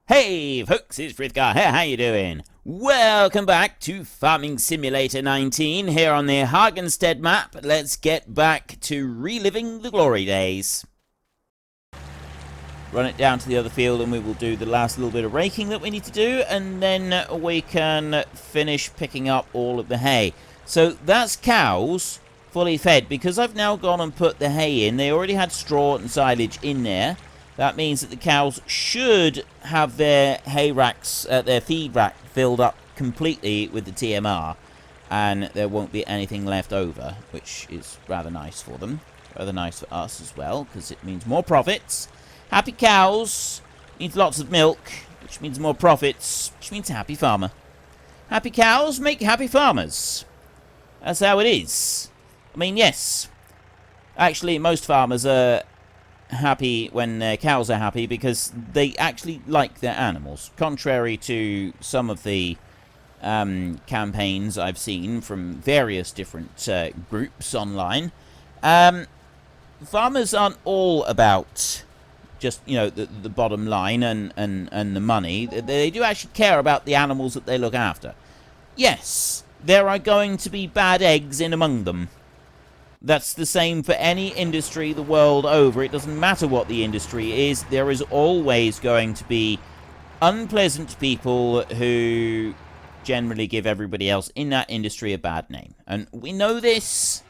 Hey folks, it's Frithgar here, how you doing? Welcome back to Farming Simulator 19 here on the Hagenstedt map. Let's get back to reliving the glory days. Run it down to the other field and we will do the last little bit of raking that we need to do, and then we can finish picking up all of the hay. So that's cows fully fed, because I've now gone and put the hay in. They already had straw and silage in there. That means that the cows should have their hay racks, their feed rack filled up completely with the TMR, and there won't be anything left over, which is rather nice for them. Rather nice for us as well, because it means more profits. Happy cows means lots of milk, which means more profits, which means a happy farmer. Happy cows make happy farmers. That's how it is. I mean, yes. Actually, most farmers are happy when their cows are happy because they actually like their animals, contrary to some of the campaigns I've seen from various different groups online. Farmers aren't all about just, you know, the bottom line and the money. They do actually care about the animals that they look after. Yes, there are going to be bad eggs in among them. That's the same for any industry the world over. It doesn't matter what the industry is. There is always going to be unpleasant people who generally give everybody else in that industry a bad name. And we know this.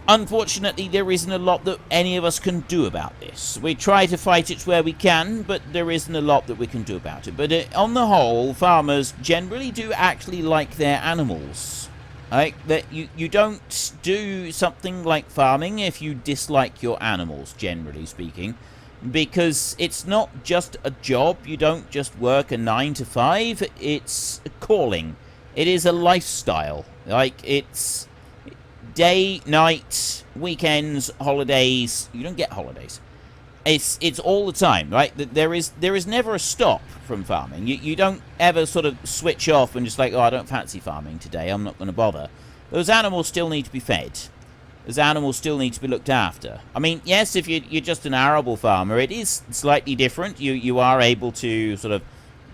Unfortunately, there isn't a lot that any of us can do about this. We try to fight it where we can, but there isn't a lot that we can do about it. But on the whole, farmers generally do actually like their animals. Like, that you don't do something like farming if you dislike your animals, generally speaking, because it's not just a job. You don't just work a 9 to 5. It's a calling. It is a lifestyle. Like, it's day, night, weekends, holidays. You don't get holidays. It's all the time, right? There is never a stop from farming. You don't ever sort of switch off and just like, oh, I don't fancy farming today, I'm not going to bother. Those animals still need to be fed. Those animals still need to be looked after. I mean, yes, if you're just an arable farmer, it is slightly different. You are able to sort of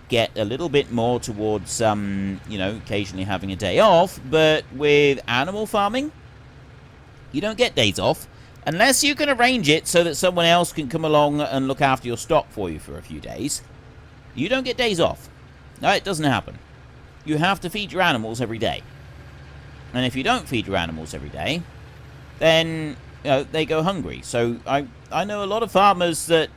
get a little bit more towards, you know, occasionally having a day off. But with animal farming, you don't get days off. Unless you can arrange it so that someone else can come along and look after your stock for you for a few days. You don't get days off. No, it doesn't happen. You have to feed your animals every day. And if you don't feed your animals every day, then, you know, they go hungry. So I know a lot of farmers that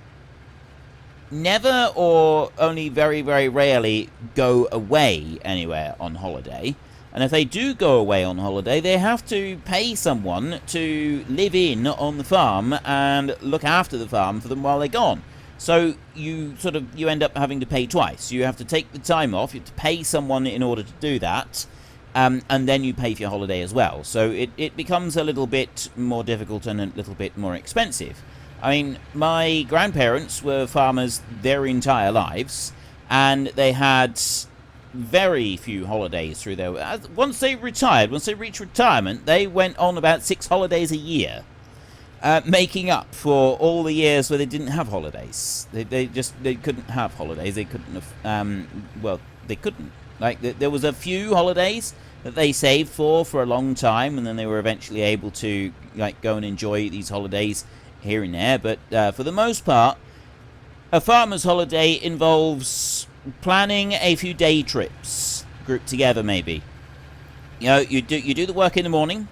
never or only very, very rarely go away anywhere on holiday. And if they do go away on holiday, they have to pay someone to live in on the farm and look after the farm for them while they're gone. So you end up having to pay twice. You have to take the time off, you have to pay someone in order to do that, and then you pay for your holiday as well. So it becomes a little bit more difficult and a little bit more expensive. I mean, my grandparents were farmers their entire lives, and they had very few holidays through their... Once they retired, once they reached retirement, they went on about 6 holidays a year, making up for all the years where they didn't have holidays. They couldn't have holidays. They couldn't have... well, they couldn't. Like, there was a few holidays that they saved for a long time, and then they were eventually able to, like, go and enjoy these holidays here and there. But for the most part, a farmer's holiday involves planning a few day trips, grouped together maybe. You know, you do the work in the morning,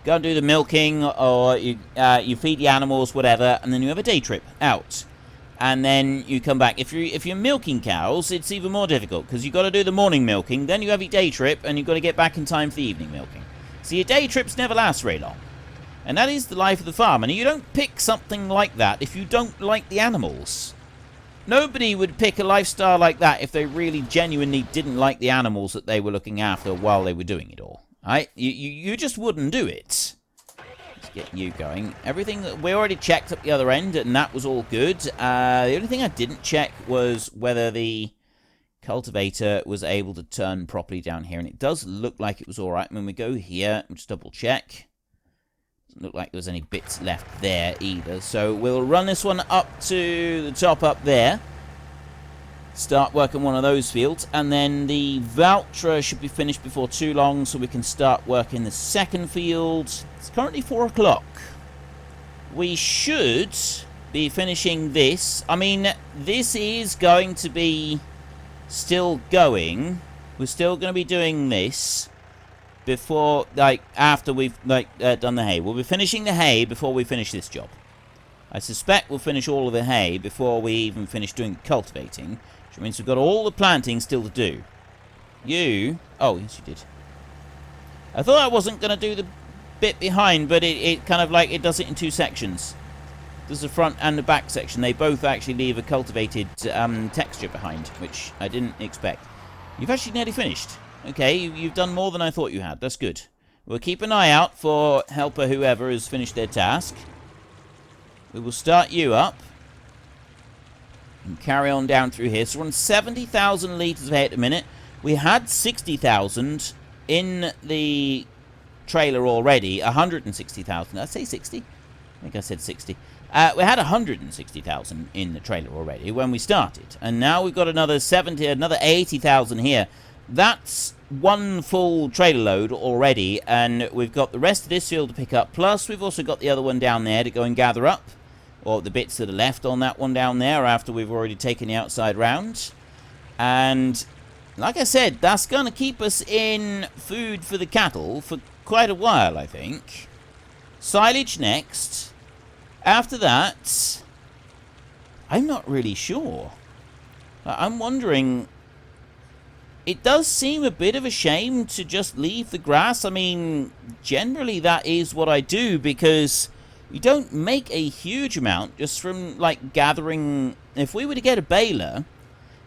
go and do the milking, or you feed the animals, whatever, and then you have a day trip out, and then you come back. If you're milking cows, it's even more difficult because you've got to do the morning milking, then you have your day trip, and you've got to get back in time for the evening milking. So your day trips never last very long, and that is the life of the farm. And you don't pick something like that if you don't like the animals. Nobody would pick a lifestyle like that if they really genuinely didn't like the animals that they were looking after while they were doing it all. Right? You just wouldn't do it. Let's get you going. Everything that we already checked up the other end, and that was all good. The only thing I didn't check was whether the cultivator was able to turn properly down here, and it does look like it was all right. When we go here, we'll just double check. Doesn't look like there's any bits left there either. So we'll run this one up to the top up there. start working one of those fields, and then the Valtra should be finished before too long, so we can start working the second field. It's currently 4 o'clock. We should be finishing this. I mean, this is going to be still going. We're still going to be doing this before, like, after we've, like, done the hay. We'll be finishing the hay before we finish this job. I suspect we'll finish all of the hay before we even finish doing the cultivating, which means we've got all the planting still to do. You... Oh, yes, you did. I thought I wasn't going to do the bit behind, but it kind of, like, it does it in 2 sections. There's the front and the back section. They both actually leave a cultivated texture behind, which I didn't expect. You've actually nearly finished. Okay, you've done more than I thought you had. That's good. We'll keep an eye out for helper whoever has finished their task. We will start you up. And carry on down through here. So we're on 70,000 litres of hay at the minute. We had 60,000 in the trailer already. 160,000. Did I say 60? I think I said 60. We had 160,000 in the trailer already when we started. And now we've got another 80,000 here. That's one full trailer load already. And we've got the rest of this field to pick up. Plus, we've also got the other one down there to go and gather up. Or the bits that are left on that one down there after we've already taken the outside round. And, like I said, that's going to keep us in food for the cattle for quite a while, I think. Silage next. After that, I'm not really sure. I'm wondering, it does seem a bit of a shame to just leave the grass. I mean, generally that is what I do, because you don't make a huge amount just from, like, gathering. If we were to get a baler,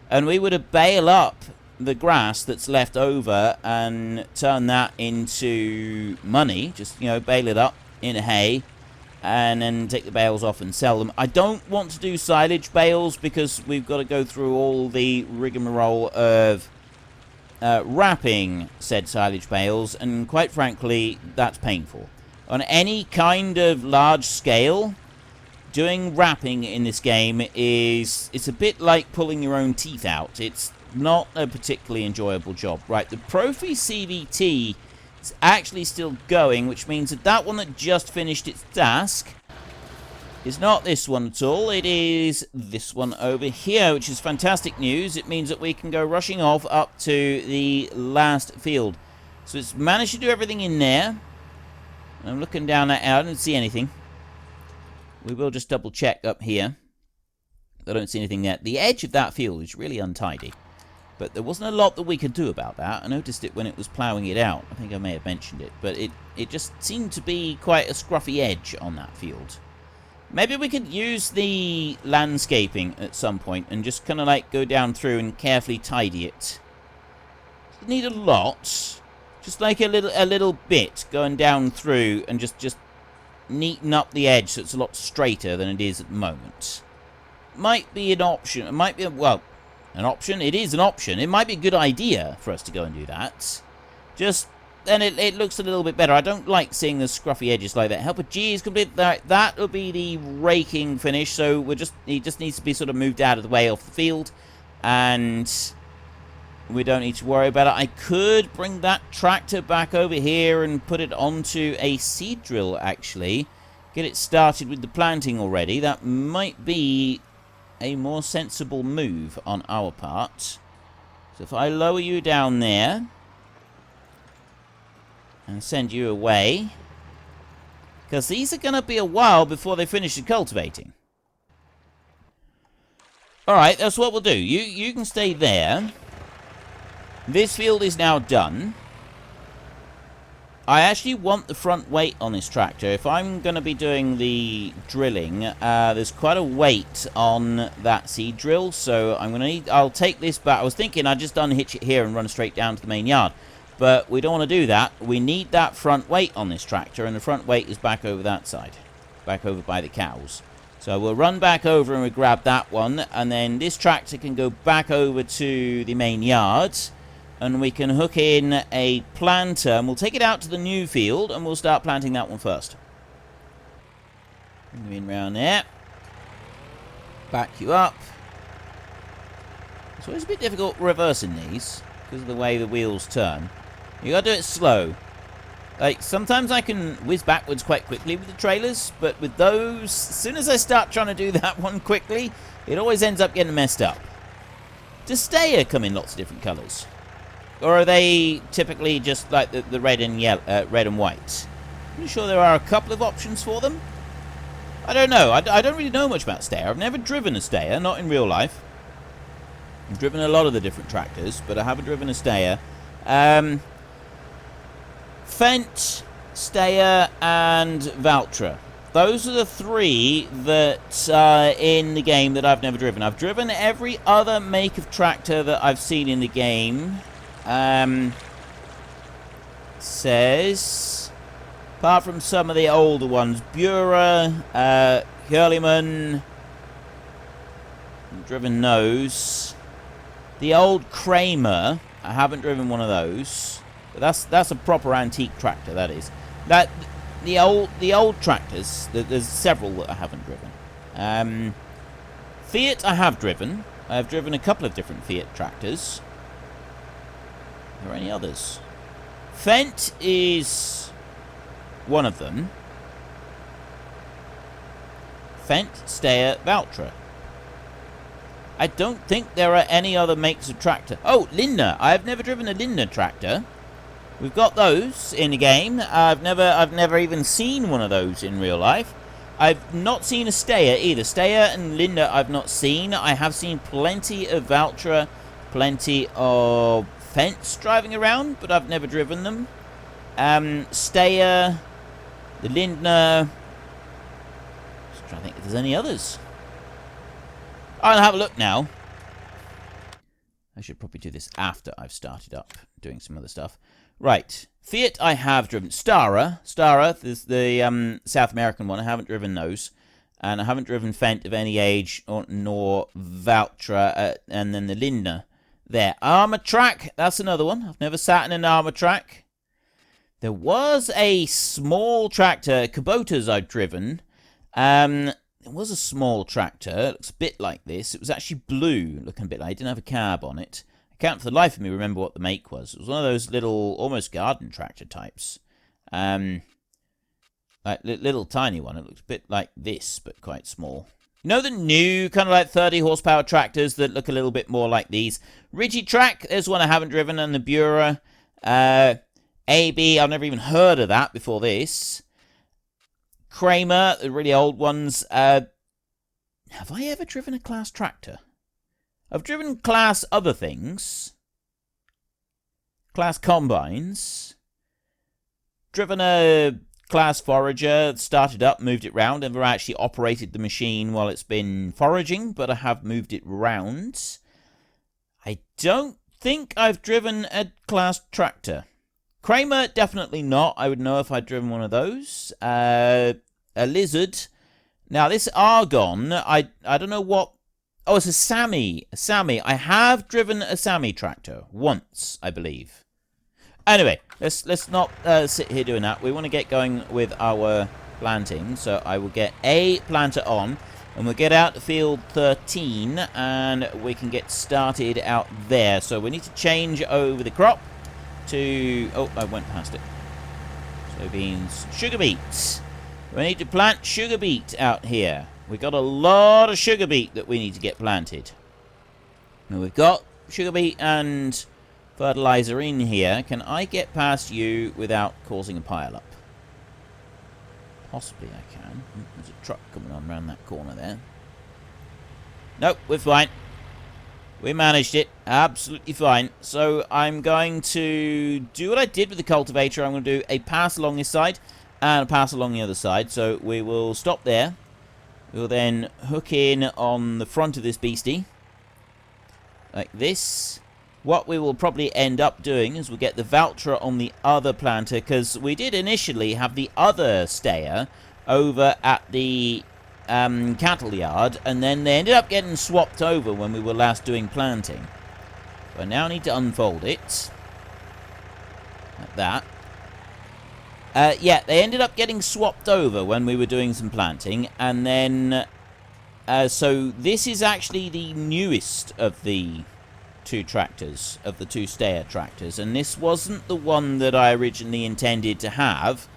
and we were to bale up the grass that's left over and turn that into money, just, you know, bale it up in hay, and then take the bales off and sell them. I don't want to do silage bales because we've got to go through all the rigmarole of wrapping said silage bales, and quite frankly, that's painful. On any kind of large scale, doing wrapping in this game it's a bit like pulling your own teeth out. It's not a particularly enjoyable job. Right, the Profi CVT is actually still going, which means that that one that just finished its task is not this one at all. It is this one over here, which is fantastic news. It means that we can go rushing off up to the last field. So it's managed to do everything in there. I'm looking down at it. I don't see anything. We will just double check up here. I don't see anything there. The edge of that field is really untidy. But there wasn't a lot that we could do about that. I noticed it when it was ploughing it out. I think I may have mentioned it. But it just seemed to be quite a scruffy edge on that field. Maybe we could use the landscaping at some point and just kind of like go down through and carefully tidy it. Doesn't need a lot. Just like a little bit going down through and just neaten up the edge so it's a lot straighter than it is at the moment. Might be an option. It might be, well, an option. It is an option. It might be a good idea for us to go and do that. Just then it looks a little bit better. I don't like seeing the scruffy edges like that. Helper G is complete. That will be the raking finish. So he just needs to be sort of moved out of the way off the field, and we don't need to worry about it. I could bring that tractor back over here and put it onto a seed drill, actually. Get it started with the planting already. That might be a more sensible move on our part. So if I lower you down there and send you away, because these are going to be a while before they finish the cultivating. Alright, that's what we'll do. You can stay there. This field is now done. I actually want the front weight on this tractor. If I'm going to be doing the drilling, there's quite a weight on that seed drill, so I'll take this back. I was thinking I'd just unhitch it here and run straight down to the main yard, but we don't want to do that. We need that front weight on this tractor, and the front weight is back over that side, back over by the cows. So we'll run back over and we'll grab that one, and then this tractor can go back over to the main yard, and we can hook in a planter, and we'll take it out to the new field, and we'll start planting that one first. Bring them in round there. Back you up. So it's a bit difficult reversing these because of the way the wheels turn. You gotta do it slow. Like, sometimes I can whiz backwards quite quickly with the trailers, but with those, as soon as I start trying to do that one quickly, it always ends up getting messed up. Does Steyr come in lots of different colours? Or are they typically just like the red and yellow, red and white? I'm pretty sure there are a couple of options for them. I don't know. I don't really know much about Steyr. I've never driven a Steyr, not in real life. I've driven a lot of the different tractors, but I haven't driven a Steyr. Fendt, Steyr, and Valtra. Those are the three that are in the game that I've never driven. I've driven every other make of tractor that I've seen in the game. Says, apart from some of the older ones, Bura, Hurleyman, driven those. The old Kramer, I haven't driven one of those. But that's a proper antique tractor, that is. The old tractors, there's several that I haven't driven. Fiat I have driven. I've driven a couple of different Fiat tractors. Are there any others? Fendt is one of them. Fendt, Steyr, Valtra. I don't think there are any other makes of tractor. Oh, Lindner. I've never driven a Lindner tractor. We've got those in the game. I've never even seen one of those in real life. I've not seen a Steyr either. Steyr and Lindner I've not seen. I have seen plenty of Valtra, plenty of Fendts driving around, but I've never driven them. Steyr, the Lindner. Just trying to think if there's any others. I'll have a look now. I should probably do this after I've started up doing some other stuff. Right. Fiat I have driven. Stara, there's the South American one. I haven't driven those. And I haven't driven Fendt of any age, nor Valtra, and then the Lindner. There. Armour Track, that's another one. I've never sat in an Armour Track. There was a small tractor, Kubota's I've driven. There was a small tractor. It looks a bit like this. It was actually blue, looking a bit like it. Didn't have a cab on it. I can't for the life of me remember what the make was. It was one of those little, almost garden tractor types. Like little tiny one. It looks a bit like this, but quite small. You know the new kind of like 30 horsepower tractors that look a little bit more like these? Rigitrack, there's one I haven't driven, and the Bura. AB, I've never even heard of that before this. Kramer, the really old ones. Have I ever driven a class tractor? I've driven class other things. Class combines. Driven a class forager, started up, moved it round. Never actually operated the machine while it's been foraging, but I have moved it round. I don't think I've driven a class tractor. Kramer, definitely not. I would know if I'd driven one of those. A Lizard. Now, this Argon, I don't know what... Oh, it's a Sammy. A Sammy. I have driven a Sammy tractor once, I believe. Anyway, let's not sit here doing that. We want to get going with our planting. So I will get a planter on. And we'll get out to field 13. And we can get started out there. So we need to change over the crop to... Oh, I went past it. Soybeans. Sugar beets. We need to plant sugar beet out here. We've got a lot of sugar beet that we need to get planted. Now we've got sugar beet and fertilizer in here. Can I get past you without causing a pile-up? Possibly I can. There's a truck coming on around that corner there. Nope, we're fine. We managed it. Absolutely fine. So I'm going to do what I did with the cultivator. I'm going to do a pass along this side and a pass along the other side. So we will stop there. We'll then hook in on the front of this beastie. Like this. What we will probably end up doing is we'll get the Valtra on the other planter, because we did initially have the other Steyr over at the cattle yard, and then they ended up getting swapped over when we were last doing planting. So I now need to unfold it. Like that. Yeah, they ended up getting swapped over when we were doing some planting, and then... so this is actually the newest of the two tractors, of the two stayer tractors, and this wasn't the one that I originally intended to have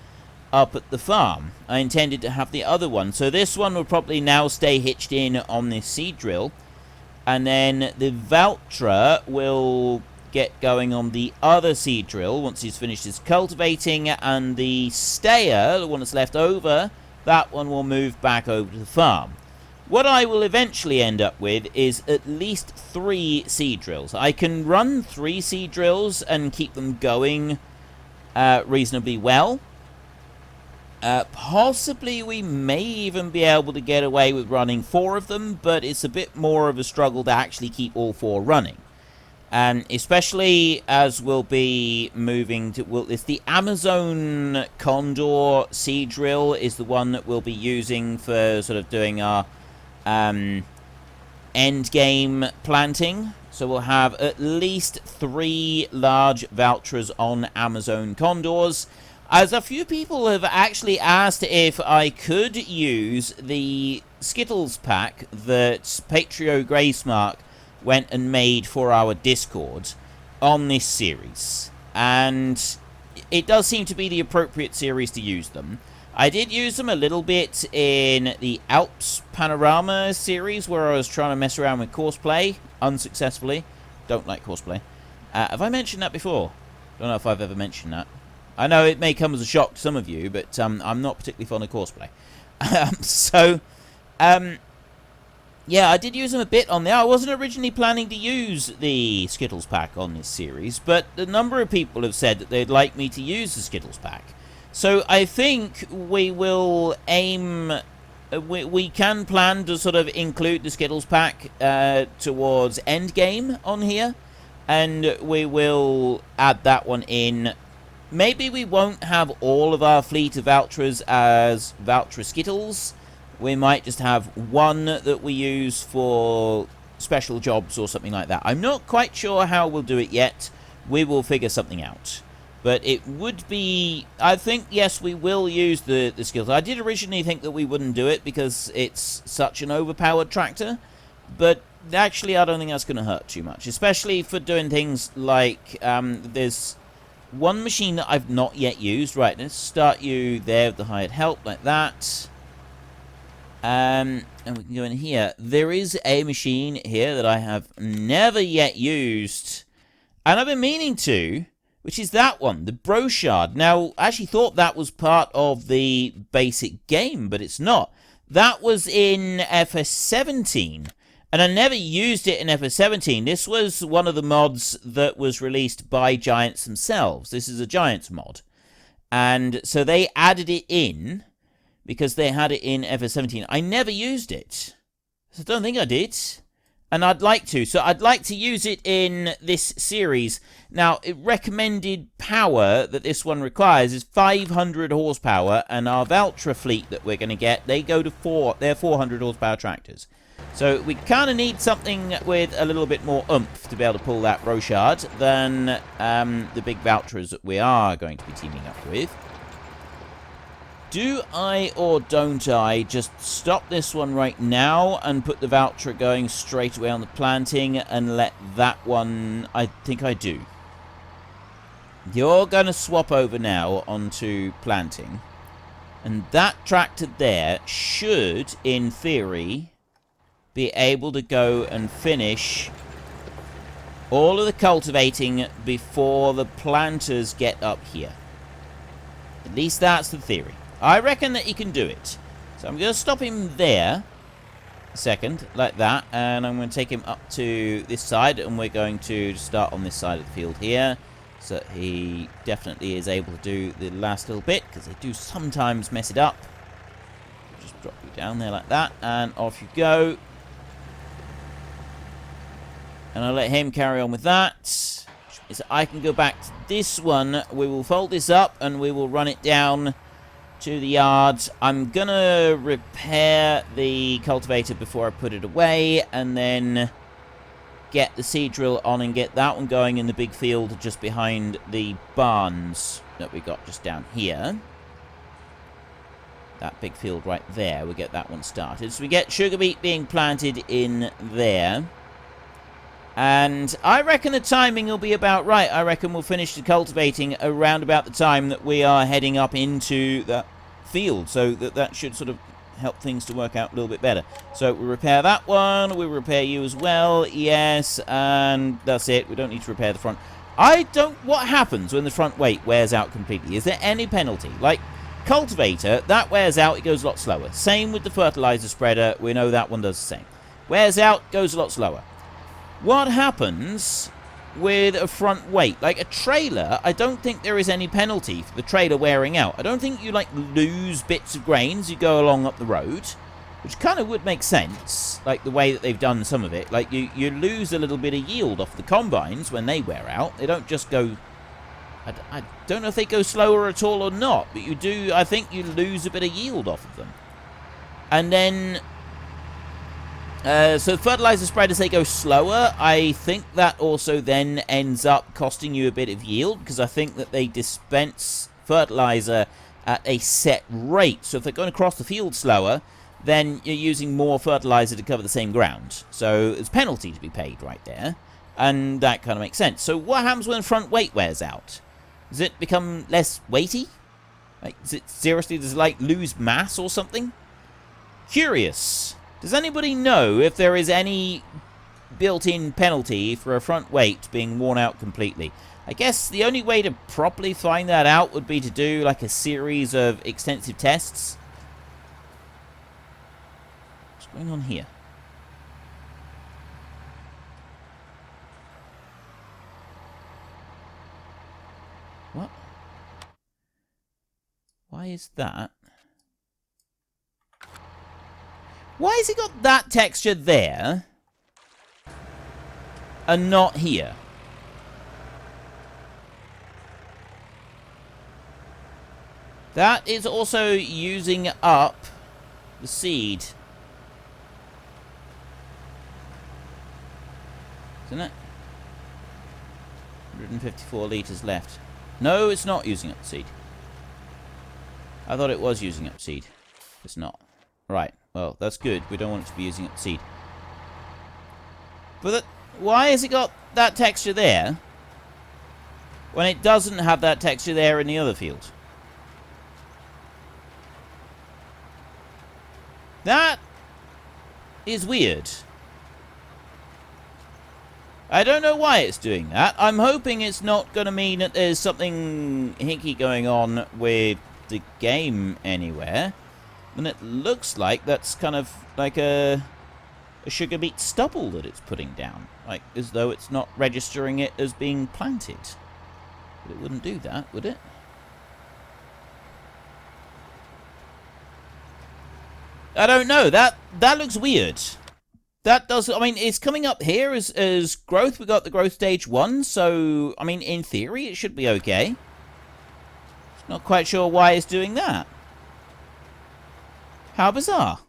up at the farm. I intended to have the other one, so this one will probably now stay hitched in on this seed drill, and then the Valtra will get going on the other seed drill once he's finished his cultivating, and the stayer, the one that's left over, that one will move back over to the farm. What I will eventually end up with is at least 3 seed drills. I can run 3 seed drills and keep them going reasonably well. Possibly we may even be able to get away with running 4 of them, but it's a bit more of a struggle to actually keep all 4 running. Especially as we'll be moving to... Well, it's the Amazon Condor seed drill is the one that we'll be using for sort of doing our end game planting. So we'll have at least 3 large Valtras on Amazon Condors. As a few people have actually asked if I could use the Skittles pack that Patrio Gracemark went and made for our Discord on this series. And it does seem to be the appropriate series to use them. I did use them a little bit in the Alps Panorama series where I was trying to mess around with courseplay unsuccessfully. Don't like courseplay. Have I mentioned that before? Don't know if I've ever mentioned that. I know it may come as a shock to some of you, but I'm not particularly fond of courseplay. Yeah, I did use them a bit on there. I wasn't originally planning to use the Skittles pack on this series, but a number of people have said that they'd like me to use the Skittles pack. So I think we will aim... We can plan to sort of include the Skittles pack towards endgame on here, and we will add that one in. Maybe we won't have all of our fleet of Valtras as Valtra Skittles. We might just have one that we use for special jobs or something like that. I'm not quite sure how we'll do it yet. We will figure something out. But it would be... I think, yes, we will use the Skittles. I did originally think that we wouldn't do it because it's such an overpowered tractor. But actually, I don't think that's going to hurt too much. Especially for doing things like... there's one machine that I've not yet used. Right, let's start you there with the hired help like that. And we can go in here. There is a machine here that I have never yet used. And I've been meaning to... which is that one, the Brochard. Now, I actually thought that was part of the basic game, but it's not. That was in FS17, and I never used it in FS17. This was one of the mods that was released by Giants themselves. This is a Giants mod. And so they added it in, because they had it in FS17. I never used it. So I don't think I did. And I'd like to. So I'd like to use it in this series. Now, recommended power that this one requires is 500 horsepower. And our Valtra fleet that we're going to get, they go to 400 horsepower tractors. So we kind of need something with a little bit more oomph to be able to pull that Brochard than the big Valtras that we are going to be teaming up with. Do I or don't I just stop this one right now and put the Valtra going straight away on the planting and let that one... I think I do. You're going to swap over now onto planting. And that tractor there should, in theory, be able to go and finish all of the cultivating before the planters get up here. At least that's the theory. I reckon that he can do it. So I'm going to stop him there a second, like that. And I'm going to take him up to this side. And we're going to start on this side of the field here. So he definitely is able to do the last little bit. Because they do sometimes mess it up. Just drop you down there like that. And off you go. And I'll let him carry on with that. So I can go back to this one. We will fold this up and we will run it down to the yard. I'm gonna repair the cultivator before I put it away, and then get the seed drill on and get that one going in the big field just behind the barns that we got just down here. That big field right there, we'll get that one started. So we get sugar beet being planted in there. And I reckon the timing will be about right. I reckon we'll finish the cultivating around about the time that we are heading up into the field. So that should sort of help things to work out a little bit better. So we repair that one. We repair you as well. Yes, and that's it. We don't need to repair the front. What happens when the front weight wears out completely? Is there any penalty? Like, cultivator, that wears out, it goes a lot slower. Same with the fertilizer spreader. We know that one does the same. Wears out, goes a lot slower. What happens with a front weight? Like a trailer, I don't think there is any penalty for the trailer wearing out. I don't think you, like, lose bits of grain as you go along up the road, which kind of would make sense, like the way that they've done some of it. Like, you lose a little bit of yield off the combines when they wear out. They don't just go... I don't know if they go slower at all or not, but you do... I think you lose a bit of yield off of them. And then... so fertilizer spreaders, they go slower. I think that also then ends up costing you a bit of yield, because I think that they dispense fertilizer at a set rate. So if they're going across the field slower, then you're using more fertilizer to cover the same ground. So there's penalty to be paid right there, and that kind of makes sense. So what happens when front weight wears out? Does it become less weighty? Like, does it like lose mass or something? Curious. Does anybody know if there is any built-in penalty for a front weight being worn out completely? I guess the only way to properly find that out would be to do like a series of extensive tests. What's going on here? What? Why is that? Why has it got that texture there and not here? That is also using up the seed. Isn't it? 154 litres left. No, it's not using up the seed. I thought it was using up seed. It's not. Right. Well, that's good. We don't want it to be using up the seed. But why has it got that texture there when it doesn't have that texture there in the other field? That is weird. I don't know why it's doing that. I'm hoping it's not going to mean that there's something hinky going on with the game anywhere. And it looks like that's kind of like a sugar beet stubble that it's putting down. Like, as though it's not registering it as being planted. But it wouldn't do that, would it? I don't know. That looks weird. That does... I mean, it's coming up here as growth. We got the growth stage 1, so... I mean, in theory, it should be okay. Not quite sure why it's doing that. How bizarre.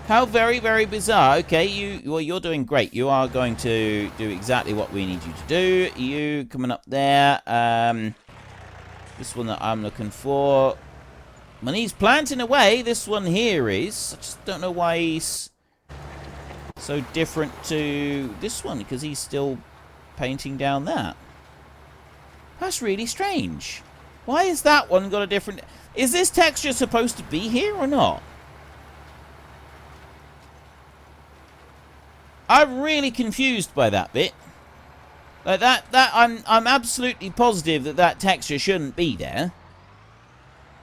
How very, very bizarre. Okay, you're doing great. You are going to do exactly what we need you to do. You coming up there. This one that I'm looking for. When he's planting away, this one here is. I just don't know why he's so different to this one, because he's still painting down that. That's really strange. Why has that one got a different... Is this texture supposed to be here or not? I'm really confused by that bit. Like I'm absolutely positive that texture shouldn't be there.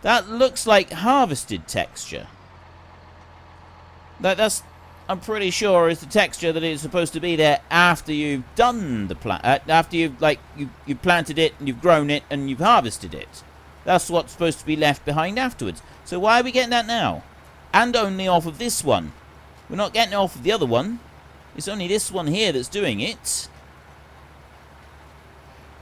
That looks like harvested texture. I'm pretty sure is the texture that is supposed to be there after you've done the plant. After you've you've planted it and you've grown it and you've harvested it. That's what's supposed to be left behind afterwards. So why are we getting that now? And only off of this one. We're not getting it off of the other one. It's only this one here that's doing it.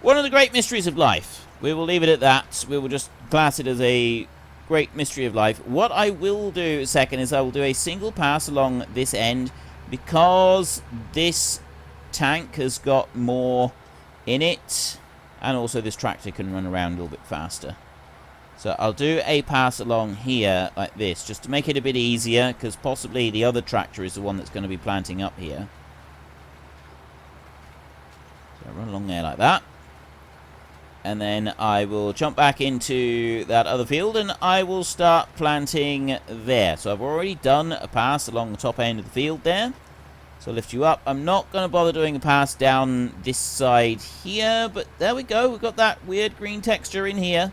One of the great mysteries of life. We will leave it at that. We will just class it as a great mystery of life. What I will do in a second is I will do a single pass along this end, because this tank has got more in it, and also this tractor can run around a little bit faster. So I'll do a pass along here like this, just to make it a bit easier, because possibly the other tractor is the one that's going to be planting up here. I'll run along there like that. And then I will jump back into that other field and I will start planting there. So I've already done a pass along the top end of the field there. So I'll lift you up. I'm not going to bother doing a pass down this side here, but there we go. We've got that weird green texture in here.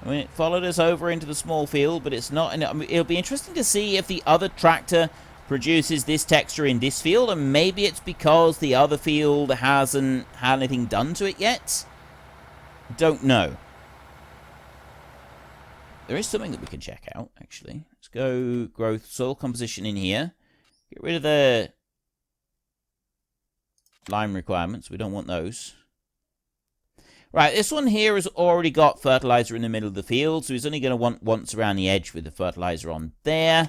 I mean, it followed us over into the small field, but it's not. I mean, it'll be interesting to see if the other tractor produces this texture in this field, and maybe it's because the other field hasn't had anything done to it yet. Don't know. There is something that we can check out, actually. Let's go growth, soil composition in here. Get rid of the lime requirements. We don't want those. Right, this one here has already got fertilizer in the middle of the field, so he's only going to want once around the edge with the fertilizer on there.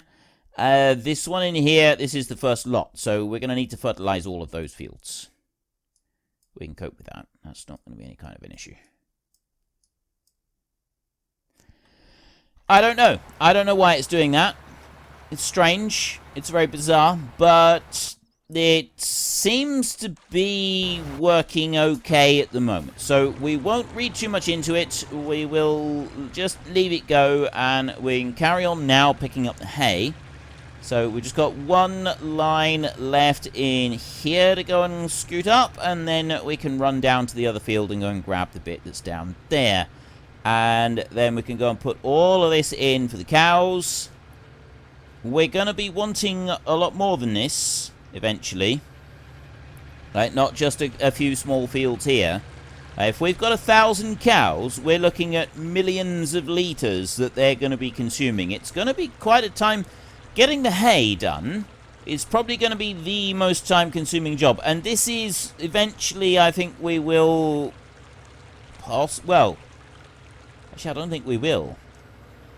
This one in here, this is the first lot, so we're going to need to fertilize all of those fields. We can cope with that. That's not going to be any kind of an issue. I don't know. I don't know why it's doing that. It's strange. It's very bizarre, but it seems to be working okay at the moment. So we won't read too much into it. We will just leave it go, and we can carry on now picking up the hay. So we just got one line left in here to go and scoot up, and then we can run down to the other field and go and grab the bit that's down there. And then we can go and put all of this in for the cows. We're going to be wanting a lot more than this eventually. Right, not just a few small fields here. If we've got 1,000 cows, we're looking at millions of litres that they're going to be consuming. It's going to be quite a time. Getting the hay done is probably going to be the most time-consuming job. And this is eventually, I think we will well, actually, I don't think we will.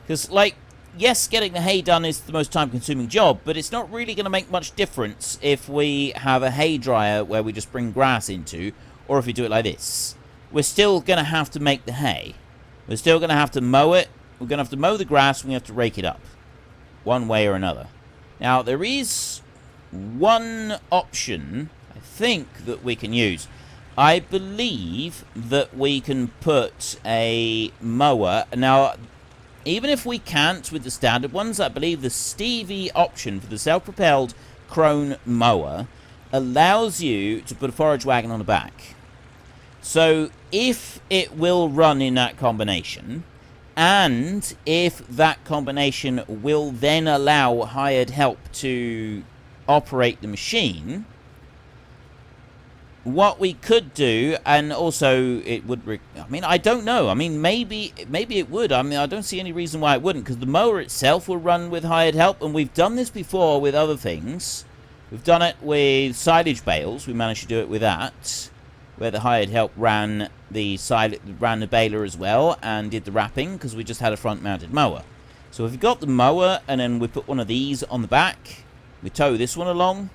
Because, like, yes, getting the hay done is the most time-consuming job, but it's not really going to make much difference if we have a hay dryer where we just bring grass into, or if we do it like this. We're still going to have to make the hay. We're still going to have to mow it. We're going to have to mow the grass, and we have to rake it up. One way or another. Now, there is one option, I think, that we can use. I believe that we can put a mower. Now, even if we can't with the standard ones, I believe the Stevie option for the self-propelled Krone mower allows you to put a forage wagon on the back. So, if it will run in that combination, and if that combination will then allow hired help to operate the machine, what we could do, and also it would, I mean, I don't know. I mean, maybe it would. I mean, I don't see any reason why it wouldn't, because the mower itself will run with hired help, and we've done this before with other things. We've done it with silage bales. We managed to do it with that, where the hired help ran the baler as well, and did the wrapping, because we just had a front-mounted mower. So if you've got the mower, and then we put one of these on the back, we tow this one along,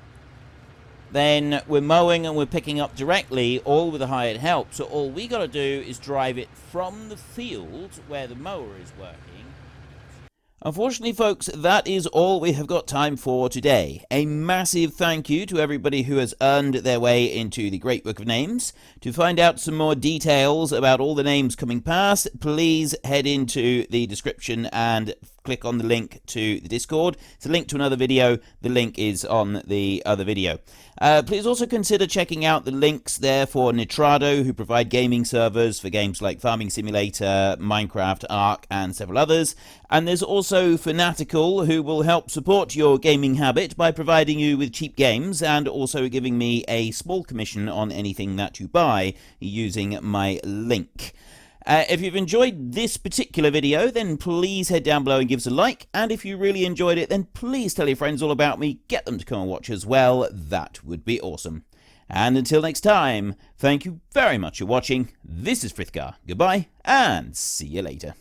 then we're mowing and we're picking up directly, all with the hired help. So all we got to do is drive it from the field where the mower is working. Unfortunately, folks, that is all we have got time for today. A massive thank you to everybody who has earned their way into the Great Book of Names. To find out some more details about all the names coming past, please head into the description and click on the link to the Discord. It's a link to another video. The link is on the other video. Please also consider checking out the links there for Nitrado, who provide gaming servers for games like Farming Simulator, Minecraft, Ark, and several others. And there's also Fanatical, who will help support your gaming habit by providing you with cheap games and also giving me a small commission on anything that you buy using my link. If you've enjoyed this particular video, then please head down below and give us a like. And if you really enjoyed it, then please tell your friends all about me. Get them to come and watch as well. That would be awesome. And until next time, thank you very much for watching. This is Frithgar. Goodbye, and see you later.